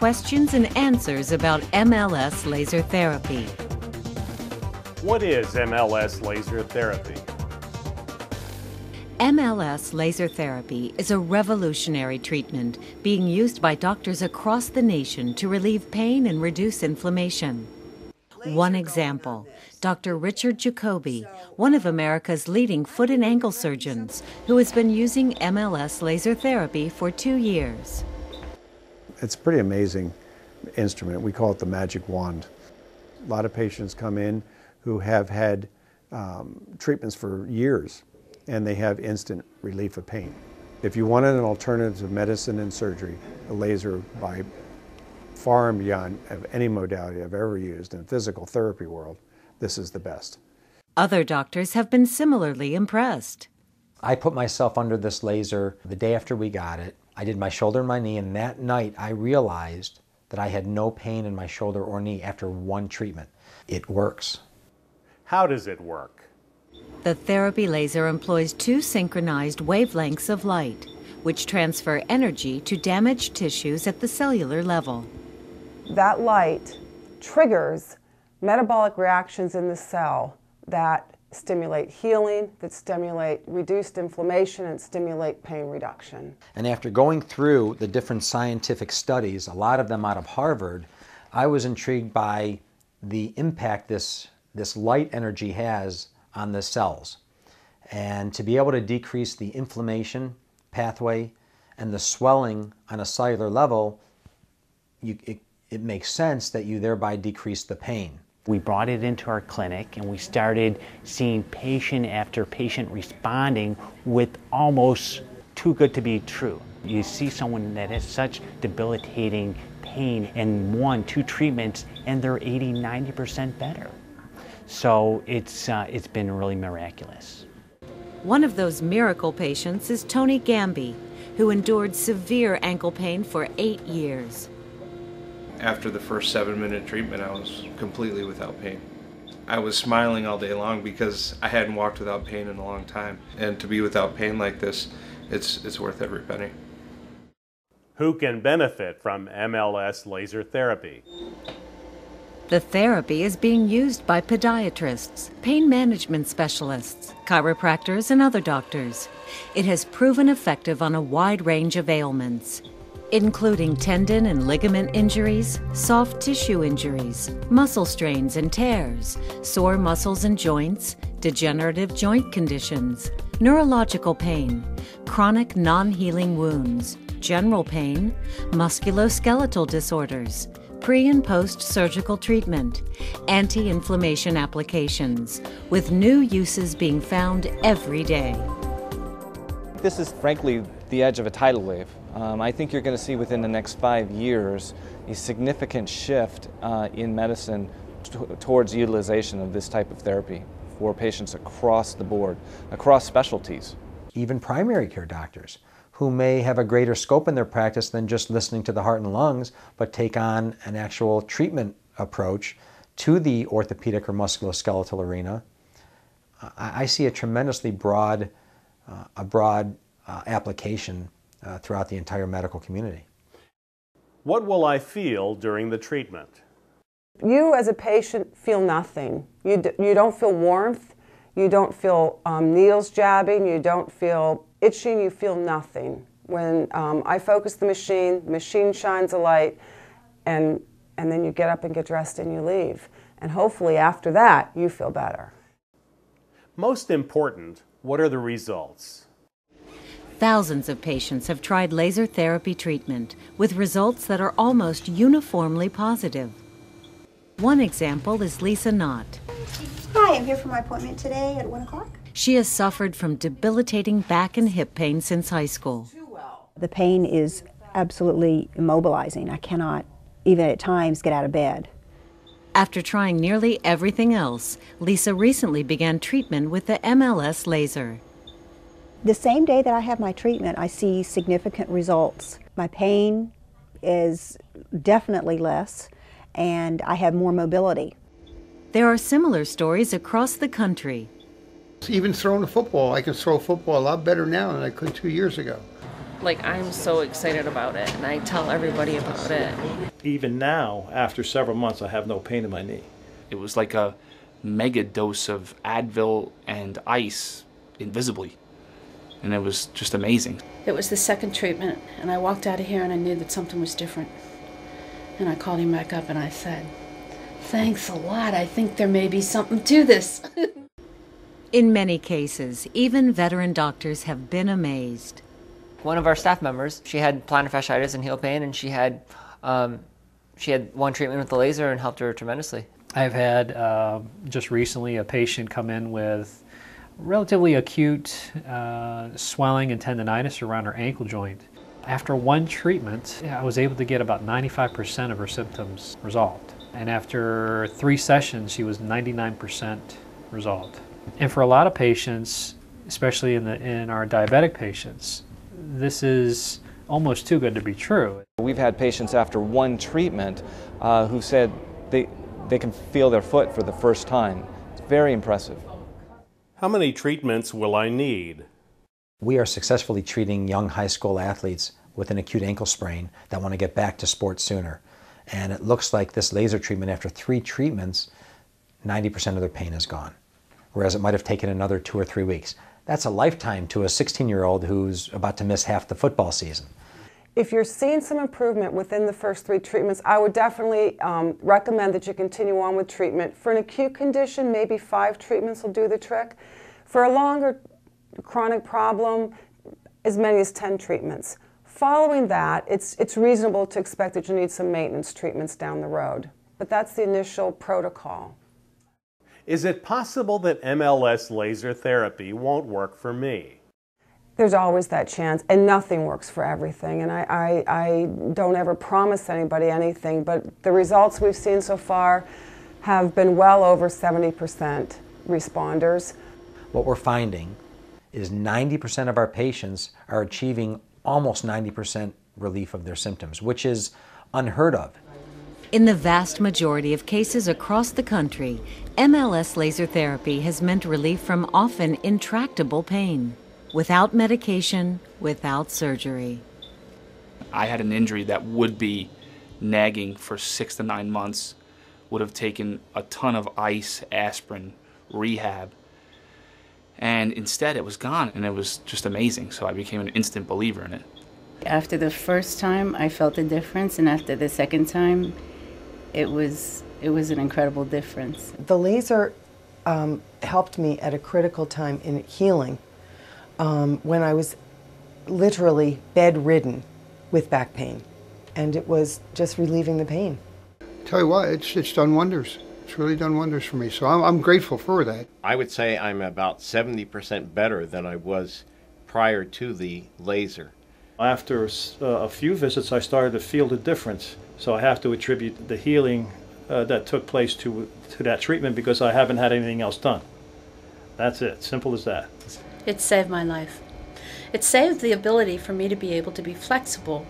questions and answers about MLS laser therapy. What is MLS laser therapy? MLS laser therapy is a revolutionary treatment being used by doctors across the nation to relieve pain and reduce inflammation. One example, Dr. Richard Jacoby, one of America's leading foot and ankle surgeons, who has been using MLS laser therapy for 2 years. It's a pretty amazing instrument. We call it the magic wand. A lot of patients come in who have had treatments for years, and they have instant relief of pain. If you wanted an alternative to medicine and surgery, a laser by far and beyond of any modality I've ever used in the physical therapy world, this is the best. Other doctors have been similarly impressed. I put myself under this laser the day after we got it. I did my shoulder and my knee, and that night I realized that I had no pain in my shoulder or knee after one treatment. It works. How does it work? The therapy laser employs 2 synchronized wavelengths of light, which transfer energy to damaged tissues at the cellular level. That light triggers metabolic reactions in the cell that stimulate healing, that stimulate reduced inflammation, and stimulate pain reduction. And after going through the different scientific studies, a lot of them out of Harvard, I was intrigued by the impact this light energy has on the cells. And to be able to decrease the inflammation pathway and the swelling on a cellular level, it makes sense that you thereby decrease the pain. We brought it into our clinic and we started seeing patient after patient responding with almost too good to be true. You see someone that has such debilitating pain in 1-2 treatments and they're 80-90% better. So it's been really miraculous. One of those miracle patients is Tony Gamby, who endured severe ankle pain for 8 years. After the first 7-minute treatment, I was completely without pain. I was smiling all day long because I hadn't walked without pain in a long time. And to be without pain like this, it's worth every penny. Who can benefit from MLS laser therapy? The therapy is being used by podiatrists, pain management specialists, chiropractors, and other doctors. It has proven effective on a wide range of ailments, including tendon and ligament injuries, soft tissue injuries, muscle strains and tears, sore muscles and joints, degenerative joint conditions, neurological pain, chronic non-healing wounds, general pain, musculoskeletal disorders, pre- and post-surgical treatment, anti-inflammation applications, with new uses being found every day. This is frankly the edge of a tidal wave. I think you're going to see within the next 5 years a significant shift in medicine towards utilization of this type of therapy for patients across the board, across specialties. Even primary care doctors who may have a greater scope in their practice than just listening to the heart and lungs, but take on an actual treatment approach to the orthopedic or musculoskeletal arena. I see a tremendously broad application throughout the entire medical community. What will I feel during the treatment? You as a patient feel nothing. You don't feel warmth, you don't feel needles jabbing, you don't feel itching, you feel nothing. When I focus the machine shines a light, and then you get up and get dressed and you leave. And hopefully after that, you feel better. Most important, what are the results? Thousands of patients have tried laser therapy treatment with results that are almost uniformly positive. One example is Lisa Knott. Hi, I'm here for my appointment today at 1 o'clock. She has suffered from debilitating back and hip pain since high school. The pain is absolutely immobilizing. I cannot, even at times, get out of bed. After trying nearly everything else, Lisa recently began treatment with the MLS laser. The same day that I have my treatment, I see significant results. My pain is definitely less, and I have more mobility. There are similar stories across the country. Even throwing a football, I can throw a football a lot better now than I could 2 years ago. Like, I'm so excited about it, and I tell everybody about it. Even now, after several months, I have no pain in my knee. It was like a mega dose of Advil and ice invisibly, and it was just amazing. It was the second treatment, and I walked out of here and I knew that something was different. And I called him back up and I said, "Thanks a lot. I think there may be something to this." In many cases, even veteran doctors have been amazed. One of our staff members, she had plantar fasciitis and heel pain, and she had one treatment with the laser and helped her tremendously. I've had just recently a patient come in with relatively acute swelling and tendonitis around her ankle joint. After one treatment, I was able to get about 95% of her symptoms resolved. And after 3 sessions, she was 99% resolved. And for a lot of patients, especially in our diabetic patients, this is almost too good to be true. We've had patients after one treatment who said they can feel their foot for the first time. It's very impressive. How many treatments will I need? We are successfully treating young high school athletes with an acute ankle sprain that want to get back to sports sooner. And it looks like this laser treatment, after 3 treatments, 90% of their pain is gone, whereas it might have taken another 2 or 3 weeks. That's a lifetime to a 16-year-old who's about to miss half the football season. If you're seeing some improvement within the first 3 treatments, I would definitely recommend that you continue on with treatment. For an acute condition, maybe 5 treatments will do the trick. For a longer chronic problem, as many as 10 treatments. Following that, it's reasonable to expect that you need some maintenance treatments down the road. But that's the initial protocol. Is it possible that MLS laser therapy won't work for me? There's always that chance, and nothing works for everything. And I don't ever promise anybody anything, but the results we've seen so far have been well over 70% responders. What we're finding is 90% of our patients are achieving almost 90% relief of their symptoms, which is unheard of. In the vast majority of cases across the country, MLS laser therapy has meant relief from often intractable pain, without medication, without surgery. I had an injury that would be nagging for 6 to 9 months, would have taken a ton of ice, aspirin, rehab, and instead it was gone, and it was just amazing. So I became an instant believer in it. After the first time, I felt a difference, and after the second time, it was an incredible difference. The laser helped me at a critical time in healing when I was literally bedridden with back pain, and it was just relieving the pain. Tell you what, it's done wonders. It's really done wonders for me, so I'm grateful for that. I would say I'm about 70% better than I was prior to the laser. After a few visits, I started to feel the difference. So I have to attribute the healing that took place to that treatment because I haven't had anything else done. That's it. Simple as that. It saved my life. It saved the ability for me to be able to be flexible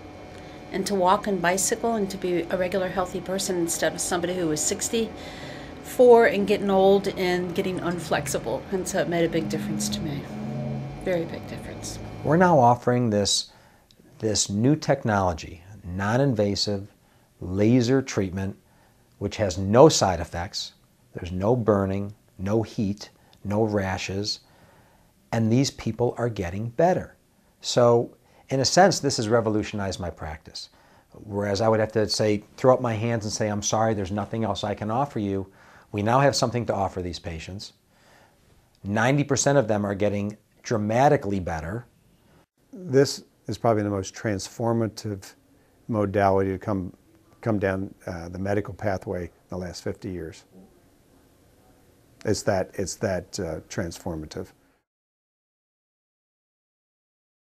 and to walk and bicycle and to be a regular healthy person instead of somebody who was 64 and getting old and getting unflexible. And so it made a big difference to me. Very big difference. We're now offering this new technology, non-invasive laser treatment, which has no side effects. There's no burning, no heat, no rashes, and these people are getting better. So in a sense, this has revolutionized my practice. Whereas I would have to say, throw up my hands and say, I'm sorry, there's nothing else I can offer you. We now have something to offer these patients. 90% of them are getting dramatically better. This is probably the most transformative modality to come down the medical pathway in the last 50 years. It's that transformative.